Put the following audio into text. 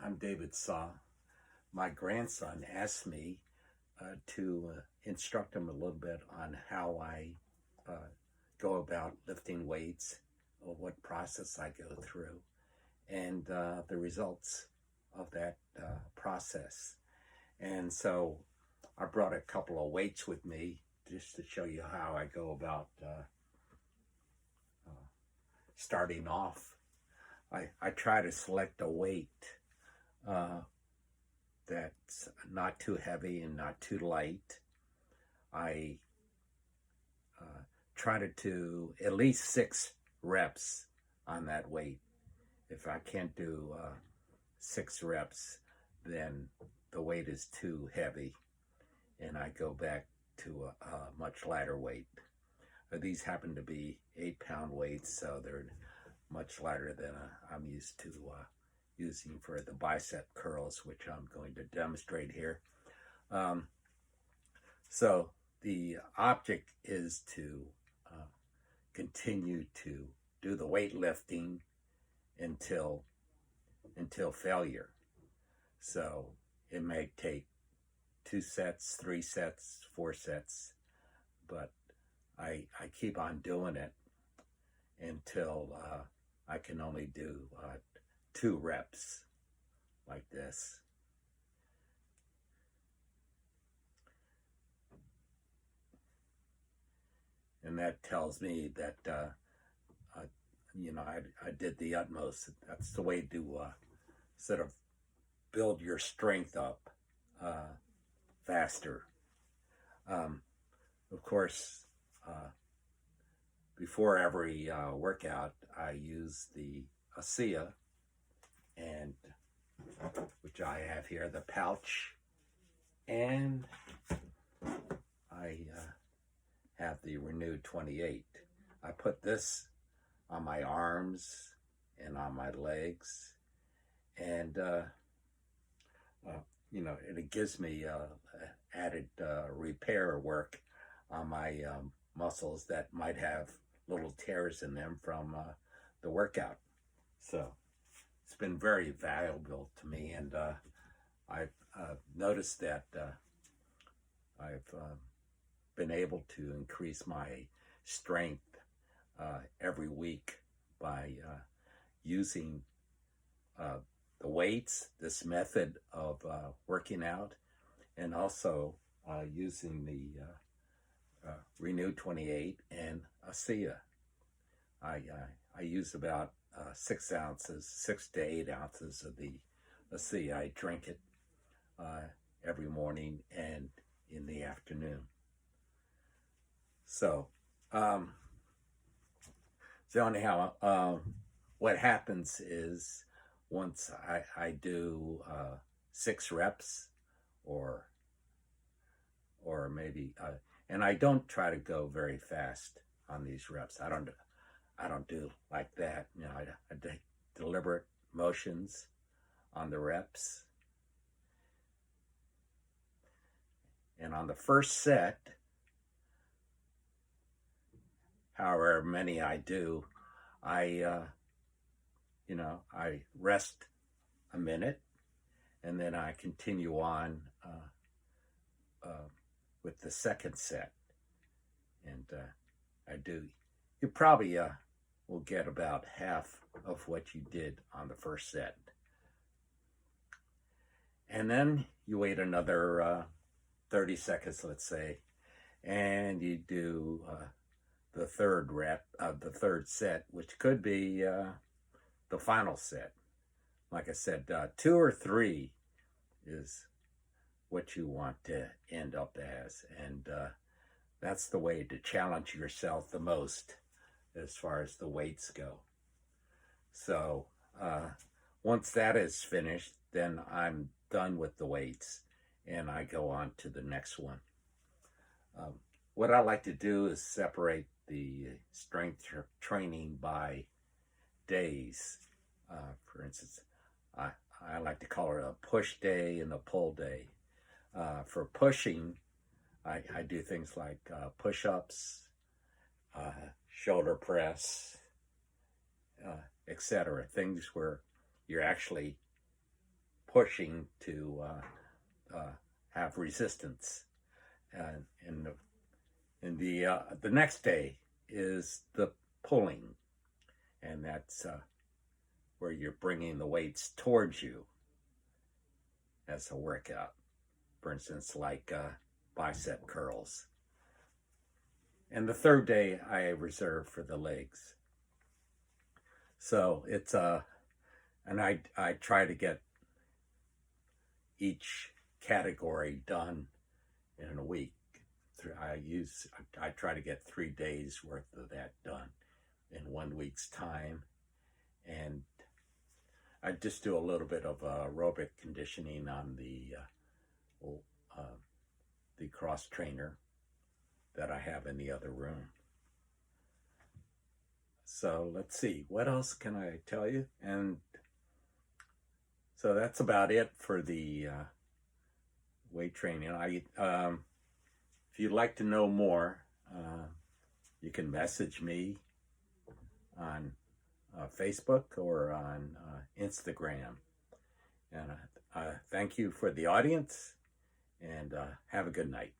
I'm David Saw. My grandson asked me to instruct him a little bit on how I uh, go about lifting weights, or what process I go through, and the results of that process. And so I brought a couple of weights with me just to show you how I go about starting off. I try to select a weight uh, that's not too heavy and not too light. I try to do at least 6 reps on that weight. If I can't do 6 reps, then the weight is too heavy and I go back to a much lighter weight. These happen to be 8-pound weights, so they're much lighter than I'm used to using for the bicep curls, which I'm going to demonstrate here. So the object is to continue to do the weightlifting until failure. So it may take 2 sets, 3 sets, 4 sets, but I keep on doing it until I can only do 2 reps like this. And that tells me that, I did the utmost. That's the way to sort of build your strength up faster. Of course, before every workout, I use the ASEA, and which I have here, the pouch, and I have the Renew 28. I put this on my arms and on my legs, and it gives me added repair work on my muscles that might have little tears in them from the workout. So it's been very valuable to me, and I've noticed that I've been able to increase my strength every week by using the weights, this method of working out, and also using the Renew 28 and ASEA. I use about 6 to 8 ounces of the ASEA. I drink it every morning and in the afternoon. So anyhow, what happens is once I do 6 reps, or maybe, and I don't try to go very fast on these reps. I don't do like that. I take deliberate motions on the reps. And on the first set, however many I do, I rest a minute, and then I continue on with the second set. And you probably will get about half of what you did on the first set. And then you wait another 30 seconds, let's say, and you do the third rep of the third set, which could be the final set. Like I said, 2 or 3 is what you want to end up as, and that's the way to challenge yourself the most as far as the weights go. So once that is finished, then I'm done with the weights and I go on to the next one. What I like to do is separate the strength training by days. For instance, I like to call it a push day and a pull day. For pushing, I do things like push-ups, shoulder press, etc. Things where you're actually pushing to have resistance. And the next day is the pulling, and that's where you're bringing the weights towards you as a workout. For instance, like bicep curls. And the third day I reserve for the legs. So it's and I try to get each category done in a week. I try to get 3 days worth of that done in 1 week's time, and I just do a little bit of aerobic conditioning on the cross trainer that I have in the other room. So let's see, what else can I tell you? And so that's about it for the weight training. If you'd like to know more, you can message me on Facebook or on Instagram. And thank you for the audience, and have a good night.